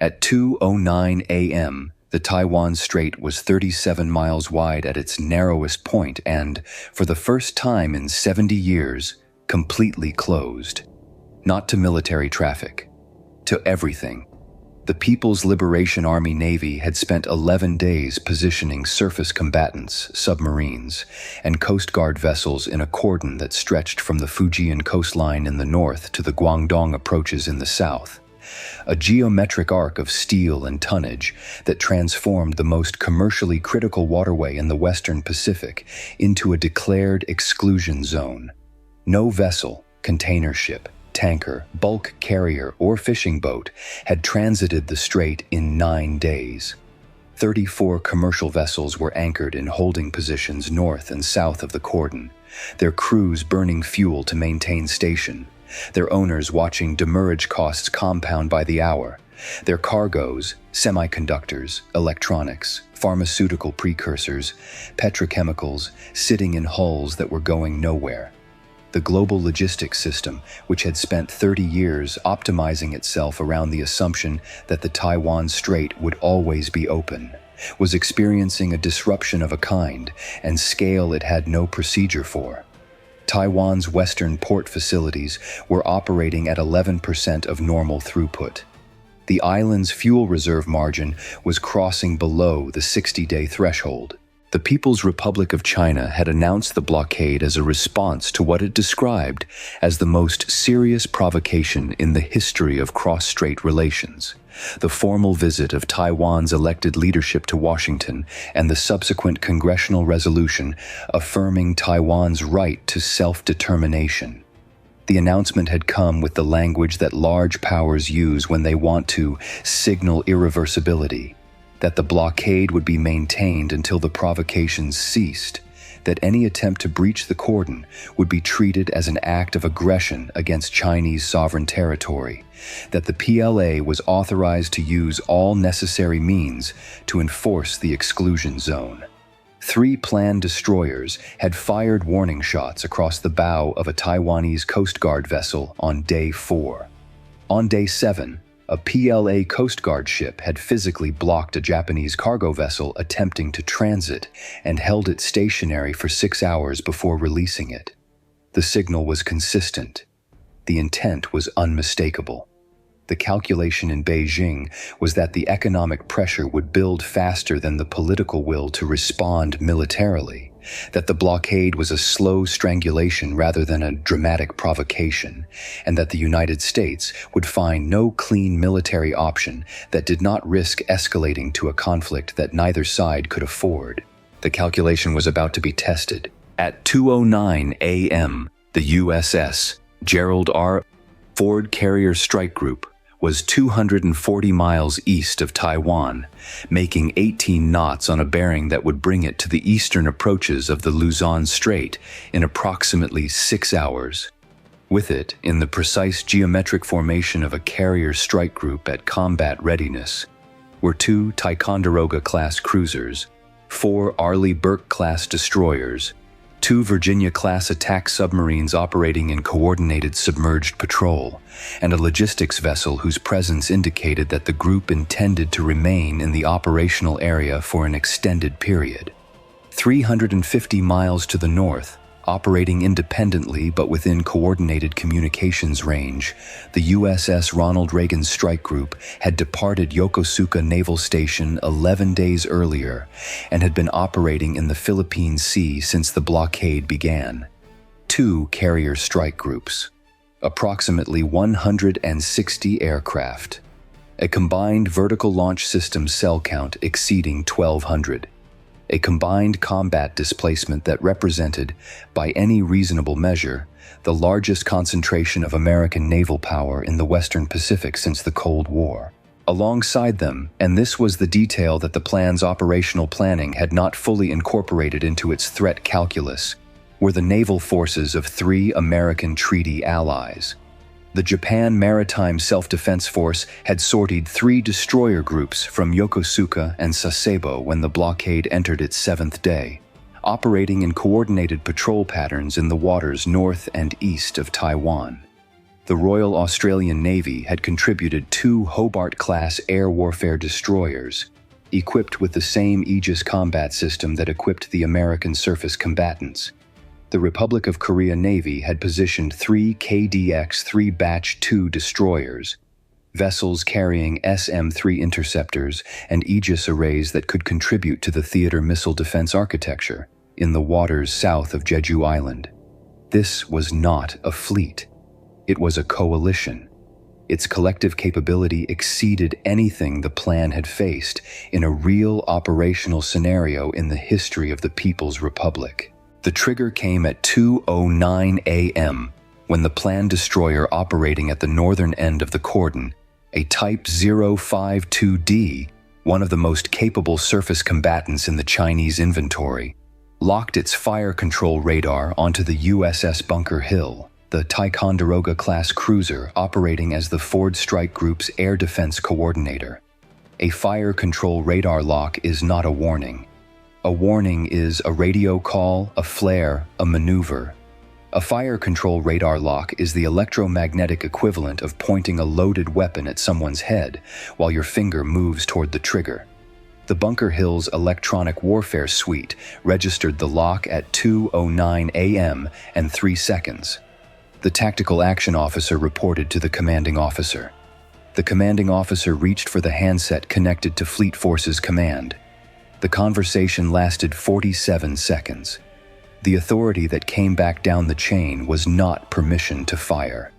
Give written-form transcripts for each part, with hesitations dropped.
At 2:09 a.m., the Taiwan Strait was 37 miles wide at its narrowest point and, for the first time in 70 years, completely closed. Not to military traffic, to everything. The People's Liberation Army Navy had spent 11 days positioning surface combatants, submarines, and Coast Guard vessels in a cordon that stretched from the Fujian coastline in the north to the Guangdong approaches in the south. A geometric arc of steel and tonnage that transformed the most commercially critical waterway in the Western Pacific into a declared exclusion zone. No vessel, container ship, tanker, bulk carrier, or fishing boat had transited the strait in 9 days. 34 commercial vessels were anchored in holding positions north and south of the cordon, their crews burning fuel to maintain station, their owners watching demurrage costs compound by the hour, their cargoes, semiconductors, electronics, pharmaceutical precursors, petrochemicals, sitting in hulls that were going nowhere. The global logistics system, which had spent 30 years optimizing itself around the assumption that the Taiwan Strait would always be open, was experiencing a disruption of a kind and scale it had no procedure for. Taiwan's western port facilities were operating at 11% of normal throughput. The island's fuel reserve margin was crossing below the 60-day threshold. The People's Republic of China had announced the blockade as a response to what it described as the most serious provocation in the history of cross-strait relations, the formal visit of Taiwan's elected leadership to Washington and the subsequent congressional resolution affirming Taiwan's right to self-determination. The announcement had come with the language that large powers use when they want to signal irreversibility, that the blockade would be maintained until the provocations ceased, that any attempt to breach the cordon would be treated as an act of aggression against Chinese sovereign territory, that the PLA was authorized to use all necessary means to enforce the exclusion zone. 3 planned destroyers had fired warning shots across the bow of a Taiwanese Coast Guard vessel on day 4. On day 7, a PLA Coast Guard ship had physically blocked a Japanese cargo vessel attempting to transit and held it stationary for 6 hours before releasing it. The signal was consistent. The intent was unmistakable. The calculation in Beijing was that the economic pressure would build faster than the political will to respond militarily, that the blockade was a slow strangulation rather than a dramatic provocation, and that the United States would find no clean military option that did not risk escalating to a conflict that neither side could afford. The calculation was about to be tested. At 2:09 a.m., the USS Gerald R. Ford Carrier Strike Group was 240 miles east of Taiwan, making 18 knots on a bearing that would bring it to the eastern approaches of the Luzon Strait in approximately 6 hours. With it, in the precise geometric formation of a carrier strike group at combat readiness, were 2 Ticonderoga-class cruisers, 4 Arleigh Burke-class destroyers, 2 Virginia-class attack submarines operating in coordinated submerged patrol, and a logistics vessel whose presence indicated that the group intended to remain in the operational area for an extended period. 350 miles to the north, operating independently but within coordinated communications range, the USS Ronald Reagan Strike Group had departed Yokosuka Naval Station 11 days earlier and had been operating in the Philippine Sea since the blockade began. 2 carrier strike groups, approximately 160 aircraft, a combined vertical launch system cell count exceeding 1,200. A combined combat displacement that represented, by any reasonable measure, the largest concentration of American naval power in the Western Pacific since the Cold War. Alongside them, and this was the detail that the plan's operational planning had not fully incorporated into its threat calculus, were the naval forces of 3 American treaty allies. The Japan Maritime Self-Defense Force had sortied 3 destroyer groups from Yokosuka and Sasebo when the blockade entered its 7th day, operating in coordinated patrol patterns in the waters north and east of Taiwan. The Royal Australian Navy had contributed 2 Hobart-class air warfare destroyers, equipped with the same Aegis combat system that equipped the American surface combatants. The Republic of Korea Navy had positioned 3 KDX-3 Batch 2 destroyers, vessels carrying SM-3 interceptors and Aegis arrays that could contribute to the theater missile defense architecture in the waters south of Jeju Island. This was not a fleet. It was a coalition. Its collective capability exceeded anything the plan had faced in a real operational scenario in the history of the People's Republic. The trigger came at 2:09 a.m. when the planned destroyer operating at the northern end of the Cordon, a Type 052D, one of the most capable surface combatants in the Chinese inventory, locked its fire control radar onto the USS Bunker Hill, the Ticonderoga-class cruiser operating as the Ford Strike Group's air defense coordinator. A fire control radar lock is not a warning. A warning is a radio call, a flare, a maneuver. A fire control radar lock is the electromagnetic equivalent of pointing a loaded weapon at someone's head while your finger moves toward the trigger. The Bunker Hill's electronic warfare suite registered the lock at 2:09 a.m. and 3 seconds. The tactical action officer reported to the commanding officer. The commanding officer reached for the handset connected to Fleet Forces Command. The conversation lasted 47 seconds. The authority that came back down the chain was not permission to fire.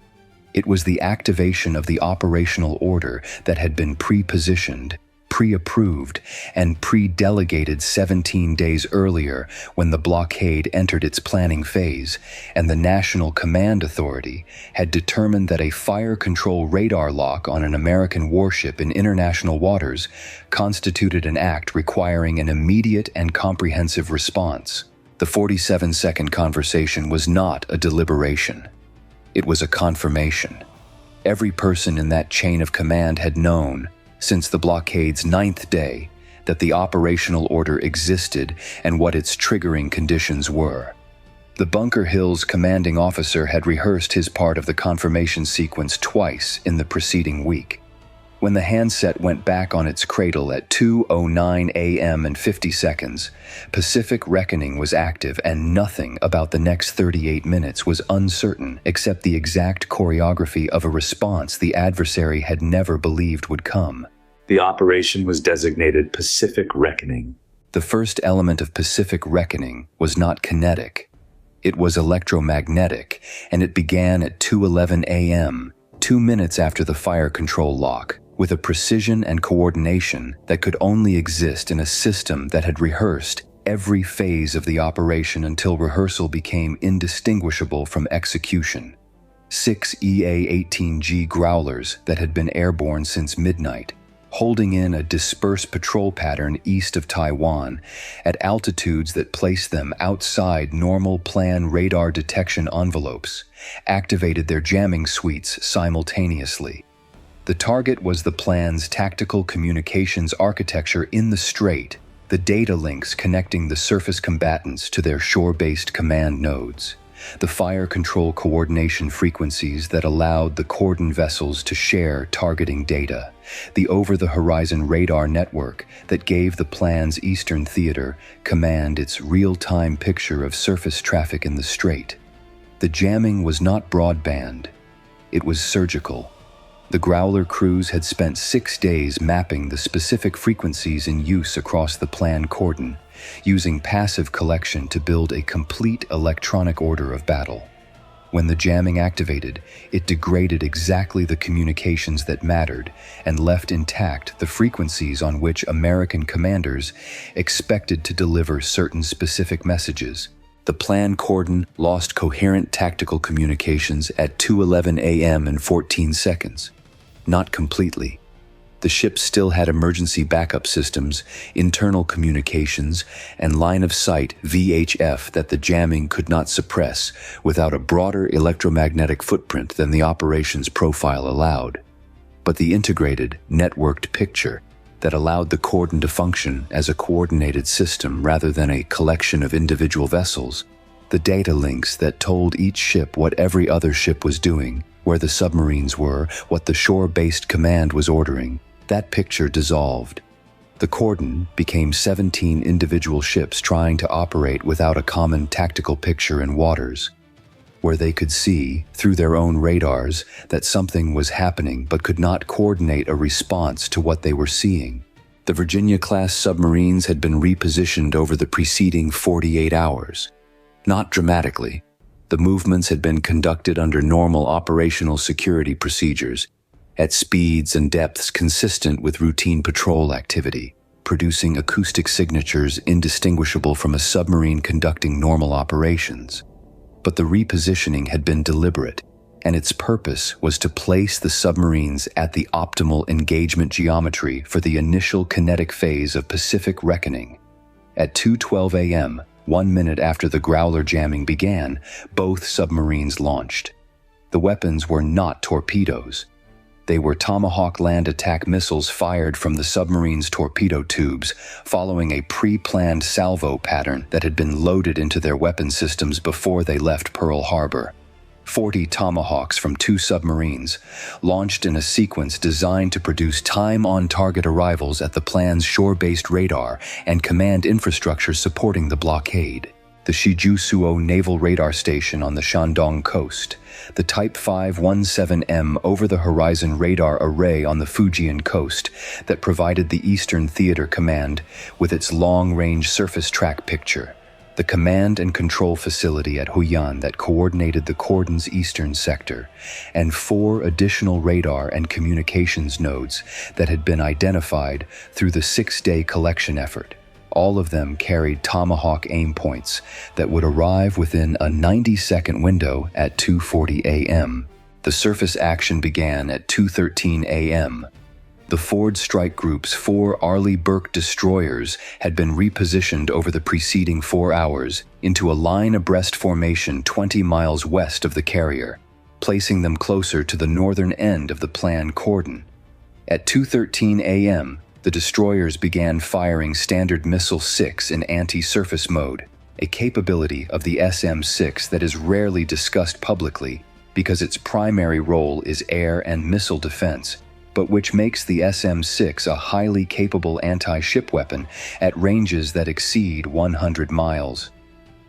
It was the activation of the operational order that had been pre-positioned, pre-approved, and pre-delegated 17 days earlier when the blockade entered its planning phase, and the National Command Authority had determined that a fire control radar lock on an American warship in international waters constituted an act requiring an immediate and comprehensive response. The 47-second conversation was not a deliberation. It was a confirmation. Every person in that chain of command had known, since the blockade's 9th day, that the operational order existed and what its triggering conditions were. The Bunker Hill's commanding officer had rehearsed his part of the confirmation sequence twice in the preceding week. When the handset went back on its cradle at 2:09 a.m. and 50 seconds, Pacific Reckoning was active and nothing about the next 38 minutes was uncertain except the exact choreography of a response the adversary had never believed would come. The operation was designated Pacific Reckoning. The first element of Pacific Reckoning was not kinetic. It was electromagnetic, and it began at 2:11 a.m., 2 minutes after the fire control lock, with a precision and coordination that could only exist in a system that had rehearsed every phase of the operation until rehearsal became indistinguishable from execution. 6 EA-18G Growlers that had been airborne since midnight, holding in a dispersed patrol pattern east of Taiwan at altitudes that placed them outside normal plan radar detection envelopes, activated their jamming suites simultaneously. The target was the plan's tactical communications architecture in the Strait, the data links connecting the surface combatants to their shore-based command nodes, the fire control coordination frequencies that allowed the Cordon vessels to share targeting data, the over-the-horizon radar network that gave the plan's Eastern Theater Command its real-time picture of surface traffic in the Strait. The jamming was not broadband. It was surgical. The Growler crews had spent 6 days mapping the specific frequencies in use across the planned Cordon, using passive collection to build a complete electronic order of battle. When the jamming activated, it degraded exactly the communications that mattered and left intact the frequencies on which American commanders expected to deliver certain specific messages. The planned Cordon lost coherent tactical communications at 2:11 a.m. and 14 seconds. Not completely. The ship still had emergency backup systems, internal communications, and line-of-sight VHF that the jamming could not suppress without a broader electromagnetic footprint than the operations profile allowed. But the integrated, networked picture that allowed the Cordon to function as a coordinated system rather than a collection of individual vessels, the data links that told each ship what every other ship was doing, where the submarines were, what the shore-based command was ordering. That picture dissolved. The Cordon became 17 individual ships trying to operate without a common tactical picture in waters, where they could see, through their own radars, that something was happening but could not coordinate a response to what they were seeing. The Virginia-class submarines had been repositioned over the preceding 48 hours. Not dramatically. The movements had been conducted under normal operational security procedures, at speeds and depths consistent with routine patrol activity, producing acoustic signatures indistinguishable from a submarine conducting normal operations. But the repositioning had been deliberate, and its purpose was to place the submarines at the optimal engagement geometry for the initial kinetic phase of Pacific reckoning. At 2:12 a.m., 1 minute after the Growler jamming began, both submarines launched. The weapons were not torpedoes. They were Tomahawk land attack missiles fired from the submarine's torpedo tubes, following a pre-planned salvo pattern that had been loaded into their weapon systems before they left Pearl Harbor. 40 Tomahawks from 2 submarines, launched in a sequence designed to produce time-on-target arrivals at the plan's shore-based radar and command infrastructure supporting the blockade. The Shijusuo Naval Radar Station on the Shandong coast, the Type 517M over-the-horizon radar array on the Fujian coast that provided the Eastern Theater Command with its long-range surface track picture, the command and control facility at Huyan that coordinated the Cordon's eastern sector, and 4 additional radar and communications nodes that had been identified through the 6-day collection effort. All of them carried Tomahawk aim points that would arrive within a 90-second window at 2:40 a.m. The surface action began at 2:13 a.m. The Ford Strike Group's 4 Arleigh Burke destroyers had been repositioned over the preceding 4 hours into a line abreast formation 20 miles west of the carrier, placing them closer to the northern end of the planned cordon. At 2:13 a.m., the destroyers began firing Standard Missile 6 in anti-surface mode, a capability of the SM-6 that is rarely discussed publicly because its primary role is air and missile defense, but which makes the SM-6 a highly capable anti-ship weapon at ranges that exceed 100 miles.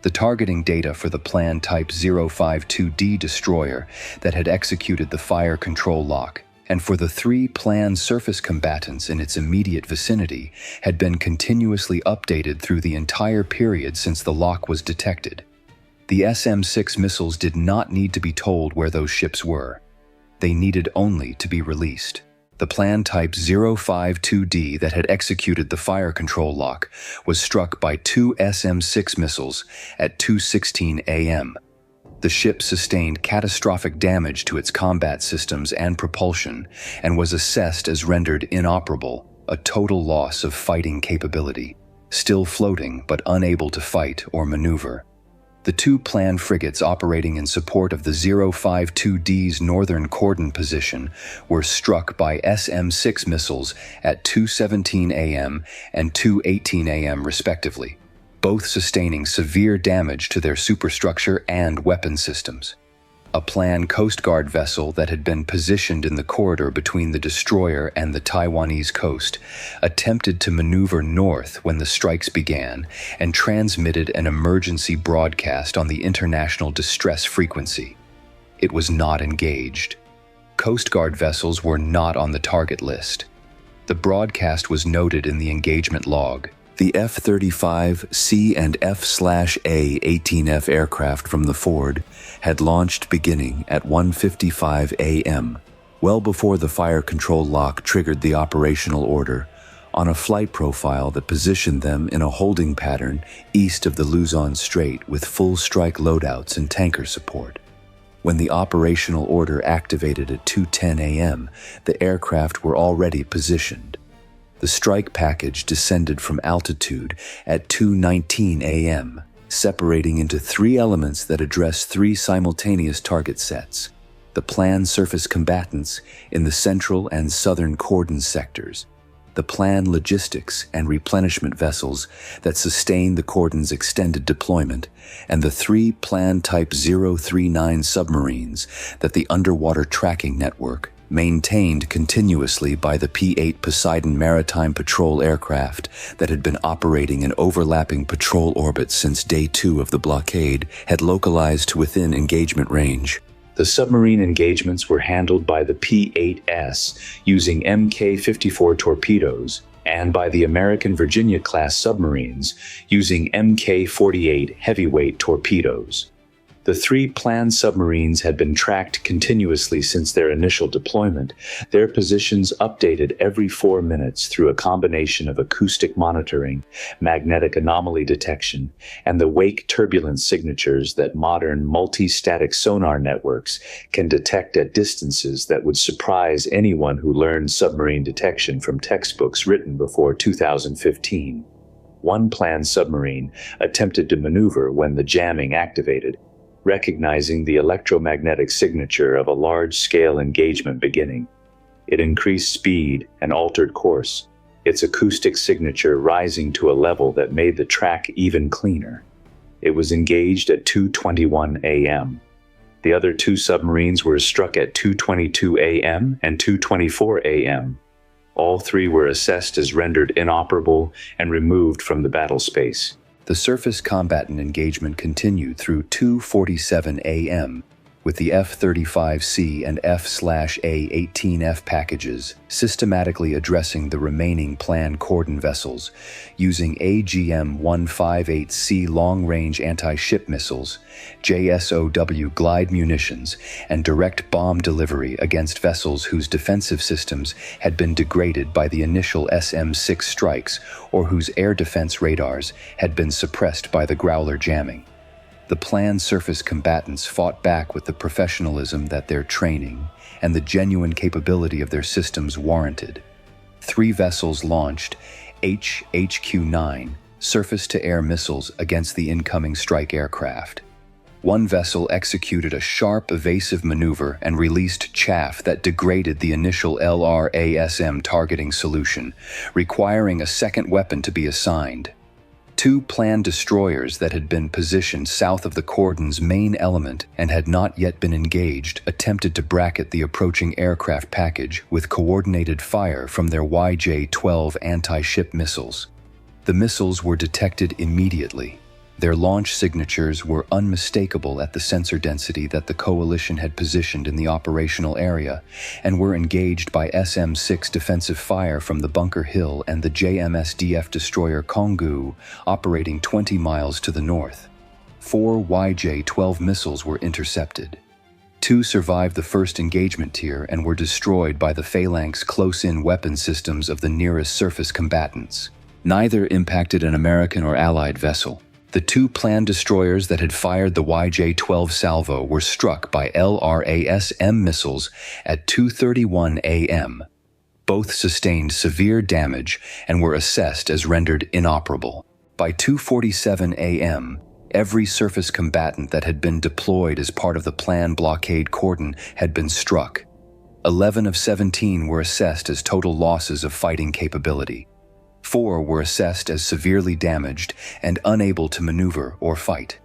The targeting data for the planned Type 052D destroyer that had executed the fire control lock, and for the 3 planned surface combatants in its immediate vicinity, had been continuously updated through the entire period since the lock was detected. The SM-6 missiles did not need to be told where those ships were. They needed only to be released. The planned Type 052D that had executed the fire control lock was struck by 2 SM-6 missiles at 2:16 a.m. The ship sustained catastrophic damage to its combat systems and propulsion and was assessed as rendered inoperable, a total loss of fighting capability, still floating but unable to fight or maneuver. The 2 planned frigates operating in support of the 052D's northern cordon position were struck by SM-6 missiles at 2:17 a.m. and 2:18 a.m. respectively, both sustaining severe damage to their superstructure and weapon systems. A planned Coast Guard vessel that had been positioned in the corridor between the destroyer and the Taiwanese coast attempted to maneuver north when the strikes began and transmitted an emergency broadcast on the international distress frequency. It was not engaged. Coast Guard vessels were not on the target list. The broadcast was noted in the engagement log. The F-35C and F/A-18F aircraft from the Ford had launched beginning at 1:55 a.m., well before the fire control lock triggered the operational order, on a flight profile that positioned them in a holding pattern east of the Luzon Strait with full strike loadouts and tanker support. When the operational order activated at 2:10 a.m., the aircraft were already positioned. The strike package descended from altitude at 2:19 a.m., separating into 3 elements that address 3 simultaneous target sets: the planned surface combatants in the central and southern cordon sectors, the planned logistics and replenishment vessels that sustained the Cordon's extended deployment, and the 3 planned Type 039 submarines that the underwater tracking network, maintained continuously by the P-8 Poseidon maritime patrol aircraft that had been operating in overlapping patrol orbits since Day 2 of the blockade, had localized to within engagement range. The submarine engagements were handled by the P-8S using Mk-54 torpedoes and by the American Virginia-class submarines using Mk-48 heavyweight torpedoes. The 3 planned submarines had been tracked continuously since their initial deployment, their positions updated every 4 minutes through a combination of acoustic monitoring, magnetic anomaly detection, and the wake turbulence signatures that modern multi-static sonar networks can detect at distances that would surprise anyone who learned submarine detection from textbooks written before 2015. One planned submarine attempted to maneuver when the jamming activated, recognizing the electromagnetic signature of a large-scale engagement beginning. It increased speed and altered course, its acoustic signature rising to a level that made the track even cleaner. It was engaged at 2:21 a.m. The other 2 submarines were struck at 2:22 a.m. and 2:24 a.m. All 3 were assessed as rendered inoperable and removed from the battlespace. The surface combatant engagement continued through 2:47 a.m., with the F-35C and F/A-18F packages systematically addressing the remaining planned Cordon vessels using AGM-158C long-range anti-ship missiles, JSOW glide munitions, and direct bomb delivery against vessels whose defensive systems had been degraded by the initial SM-6 strikes or whose air defense radars had been suppressed by the Growler jamming. The planned surface combatants fought back with the professionalism that their training and the genuine capability of their systems warranted. 3 vessels launched HHQ-9 surface-to-air missiles against the incoming strike aircraft. One vessel executed a sharp, evasive maneuver and released chaff that degraded the initial LRASM targeting solution, requiring a second weapon to be assigned. 2 planned destroyers that had been positioned south of the Cordon's main element and had not yet been engaged attempted to bracket the approaching aircraft package with coordinated fire from their YJ-12 anti-ship missiles. The missiles were detected immediately. Their launch signatures were unmistakable at the sensor density that the coalition had positioned in the operational area, and were engaged by SM-6 defensive fire from the Bunker Hill and the JMSDF destroyer Konggu, operating 20 miles to the north. 4 YJ-12 missiles were intercepted. 2 survived the first engagement tier and were destroyed by the Phalanx close-in weapon systems of the nearest surface combatants. Neither impacted an American or Allied vessel. The 2 planned destroyers that had fired the YJ-12 salvo were struck by LRASM missiles at 2:31 a.m. Both sustained severe damage and were assessed as rendered inoperable. By 2:47 a.m., every surface combatant that had been deployed as part of the planned blockade cordon had been struck. 11 of 17 were assessed as total losses of fighting capability. 4 were assessed as severely damaged and unable to maneuver or fight.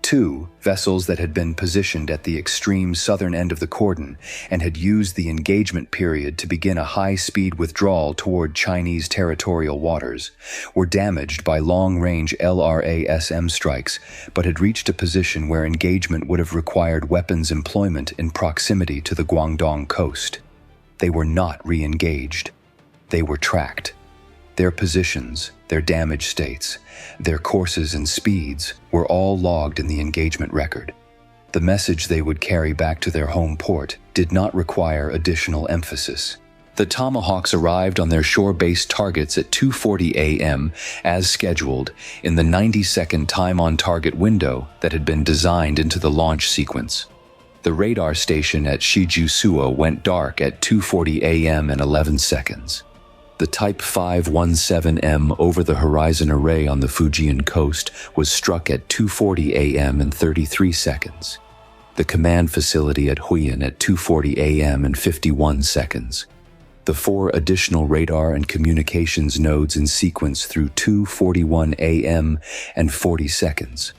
2 vessels that had been positioned at the extreme southern end of the cordon and had used the engagement period to begin a high-speed withdrawal toward Chinese territorial waters were damaged by long-range LRASM strikes, but had reached a position where engagement would have required weapons employment in proximity to the Guangdong coast. They were not re-engaged. They were tracked. Their positions, their damage states, their courses and speeds were all logged in the engagement record. The message they would carry back to their home port did not require additional emphasis. The Tomahawks arrived on their shore-based targets at 2:40 a.m. as scheduled in the 90-second time-on-target window that had been designed into the launch sequence. The radar station at Shijusuo went dark at 2:40 a.m. and 11 seconds. The Type 517M over-the-horizon array on the Fujian coast was struck at 2:40 a.m. and 33 seconds. The command facility at Huiyin at 2:40 a.m. and 51 seconds. The 4 additional radar and communications nodes in sequence through 2:41 a.m. and 40 seconds.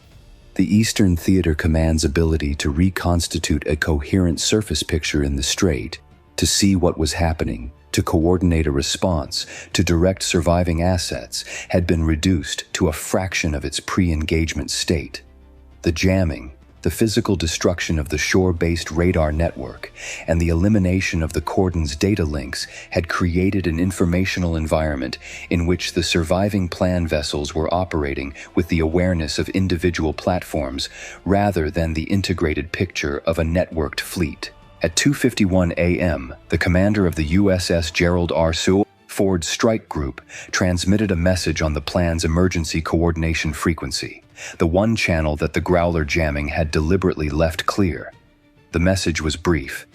The Eastern Theater Command's ability to reconstitute a coherent surface picture in the strait, to see what was happening, to coordinate a response, to direct surviving assets, had been reduced to a fraction of its pre-engagement state. The jamming, the physical destruction of the shore-based radar network, and the elimination of the Cordon's data links had created an informational environment in which the surviving plan vessels were operating with the awareness of individual platforms rather than the integrated picture of a networked fleet. At 2:51 a.m., the commander of the USS Gerald R. Ford Strike Group transmitted a message on the plan's emergency coordination frequency, the one channel that the Growler jamming had deliberately left clear. The message was brief.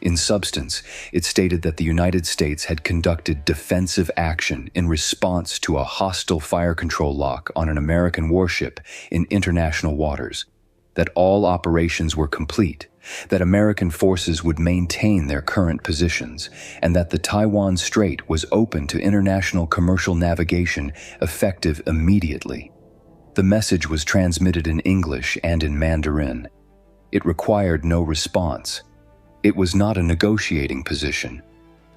In substance, it stated that the United States had conducted defensive action in response to a hostile fire control lock on an American warship in international waters, that all operations were complete, that American forces would maintain their current positions, and that the Taiwan Strait was open to international commercial navigation effective immediately. The message was transmitted in English and in Mandarin. It required no response. It was not a negotiating position.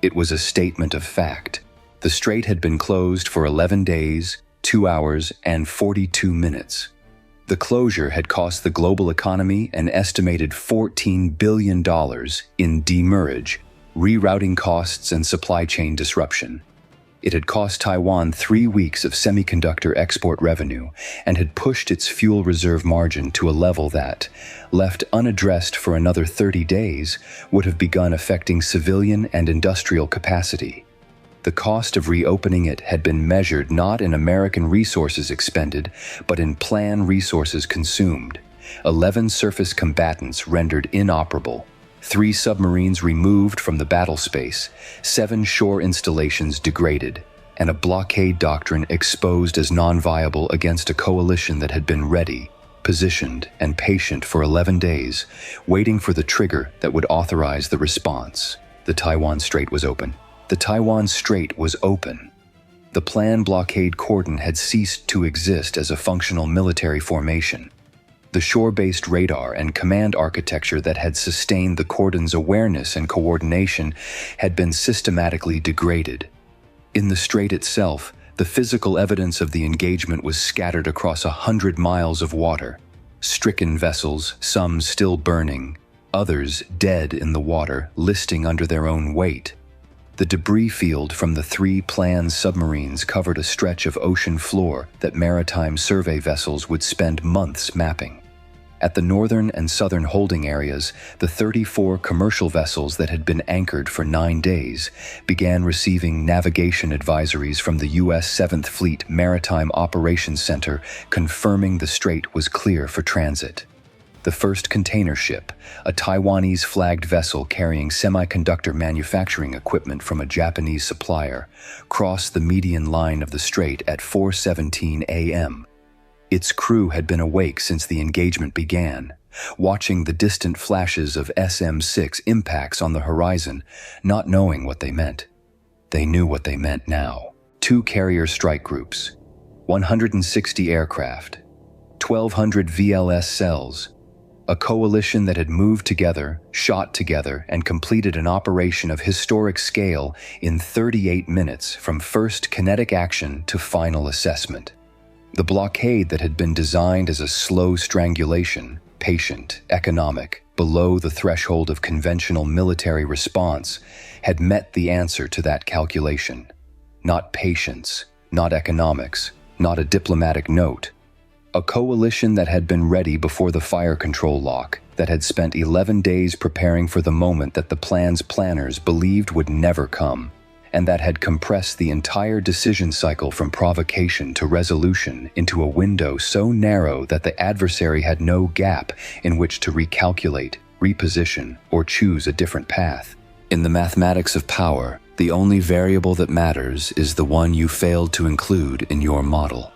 It was a statement of fact. The strait had been closed for 11 days, 2 hours, and 42 minutes. The closure had cost the global economy an estimated $14 billion in demurrage, rerouting costs, and supply chain disruption. It had cost Taiwan 3 weeks of semiconductor export revenue and had pushed its fuel reserve margin to a level that, left unaddressed for another 30 days, would have begun affecting civilian and industrial capacity. The cost of reopening it had been measured not in American resources expended, but in plan resources consumed. 11 surface combatants rendered inoperable, 3 submarines removed from the battlespace, 7 shore installations degraded, and a blockade doctrine exposed as non-viable against a coalition that had been ready, positioned, and patient for 11 days, waiting for the trigger that would authorize the response. The Taiwan Strait was open. The Taiwan Strait was open. The planned blockade cordon had ceased to exist as a functional military formation. The shore-based radar and command architecture that had sustained the cordon's awareness and coordination had been systematically degraded. In the strait itself, the physical evidence of the engagement was scattered across 100 miles of water. Stricken vessels, some still burning, others dead in the water, listing under their own weight. The debris field from the 3 planned submarines covered a stretch of ocean floor that maritime survey vessels would spend months mapping. At the northern and southern holding areas, the 34 commercial vessels that had been anchored for 9 days began receiving navigation advisories from the U.S. 7th Fleet Maritime Operations Center confirming the strait was clear for transit. The first container ship, a Taiwanese-flagged vessel carrying semiconductor manufacturing equipment from a Japanese supplier, crossed the median line of the strait at 4:17 a.m. Its crew had been awake since the engagement began, watching the distant flashes of SM-6 impacts on the horizon, not knowing what they meant. They knew what they meant now. 2 carrier strike groups, 160 aircraft, 1,200 VLS cells, a coalition that had moved together, shot together, and completed an operation of historic scale in 38 minutes from first kinetic action to final assessment. The blockade that had been designed as a slow strangulation, patient, economic, below the threshold of conventional military response, had met the answer to that calculation. Not patience, not economics, not a diplomatic note. A coalition that had been ready before the fire control lock, that had spent 11 days preparing for the moment that the plan's planners believed would never come, and that had compressed the entire decision cycle from provocation to resolution into a window so narrow that the adversary had no gap in which to recalculate, reposition, or choose a different path. In the mathematics of power, the only variable that matters is the one you failed to include in your model.